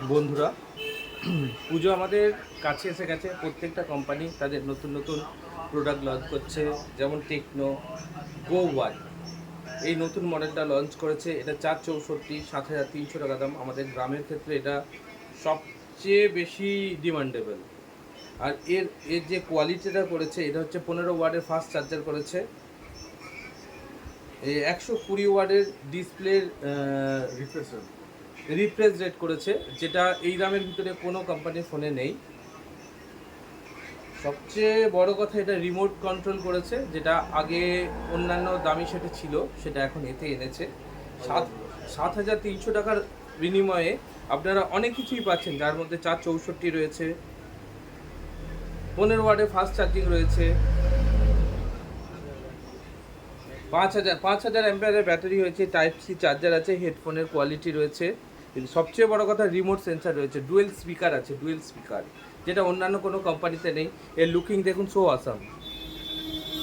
বন্ধুরা, পুজো আমাদের কাছে এসে গেছে। প্রত্যেকটা কোম্পানি তাদের নতুন নতুন প্রোডাক্ট লঞ্চ করছে। যেমন টেকনো গো ওয়ান এই নতুন মডেলটা লঞ্চ করেছে। এটা 464, 7,300 টাকা দাম। আমাদের গ্রামের ক্ষেত্রে এটা সবচেয়ে বেশি ডিমান্ডেবল। আর এর এর যে কোয়ালিটিটা করেছে, এটা হচ্ছে 15 ওয়ার্ডের ফাস্ট চার্জার করেছে। এই 120 ওয়ার্ডের ডিসপ্লের রিফ্রেশ রেট করেছে, যেটা এই দামের ভিতরে কোনো কোম্পানির ফোনে নেই। সবচেয়ে বড় কথা, এটা রিমোট কন্ট্রোল করেছে, যেটা আগে অন্যান্য দামি সেটে ছিল, সেটা এখন এতে এনেছে। 7,300 টাকার বিনিময়ে আপনারা অনেক কিছুই পাচ্ছেন, যার মধ্যে 464 রয়েছে, 15 ওয়ার্ডে ফাস্ট চার্জিং রয়েছে, 5,000 অ্যাম্পিয়ারের ব্যাটারি হয়েছে, টাইপ সি চার্জার আছে, হেডফোনের কোয়ালিটি রয়েছে। কিন্তু সবচেয়ে বড় কথা, রিমোট সেন্সার রয়েছে, ডুয়েল স্পিকার আছে, ডুয়েল স্পিকার, যেটা অন্যান্য কোনো কোম্পানিতে নেই। এর লুকিং দেখুন, সো আসাম।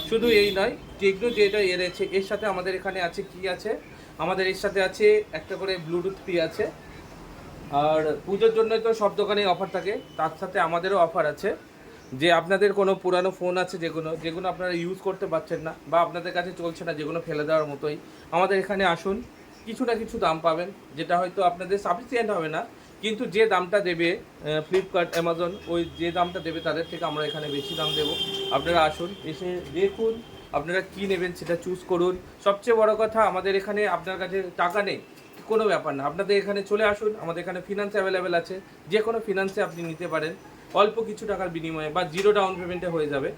শুধু এই নয়, টেকনো যেটা এনেছে, এর সাথে আমাদের এখানে আছে কি আছে, আমাদের এর সাথে আছে একটা করে ব্লুটুথ ফ্রি আছে। আর পুজোর জন্য তো সব দোকানেই অফার থাকে, তার সাথে আমাদেরও অফার আছে। যে আপনাদের কোনো পুরানো ফোন আছে, যেগুলো আপনারা ইউজ করতে পারছেন না বা আপনাদের কাছে চলছে না, যেগুলো ফেলে দেওয়ার মতোই, আমাদের এখানে আসুন। কিছু না কিছু দাম পাবেন, যেটা হয়তো আপনাদের সাফিসিয়েন্ট হবে না, কিন্তু যে দামটা দেবে ফ্লিপকার্ট, অ্যামাজন, ওই যে দামটা দেবে তাদের থেকে আমরা এখানে বেশি দাম দেবো। আপনারা আসুন, এসে দেখুন, আপনারা কী নেবেন সেটা চুজ করুন। সবচেয়ে বড় কথা, আমাদের এখানে আপনার কাছে টাকা নেই, কোনো ব্যাপার না, আপনাদের এখানে চলে আসুন। আমাদের এখানে ফিনান্স অ্যাভেলেবেল আছে, যে কোনো ফিনান্সে আপনি নিতে পারেন। অল্প কিছু টাকার বিনিময়ে বা জিরো ডাউন পেমেন্টে হয়ে যাবে।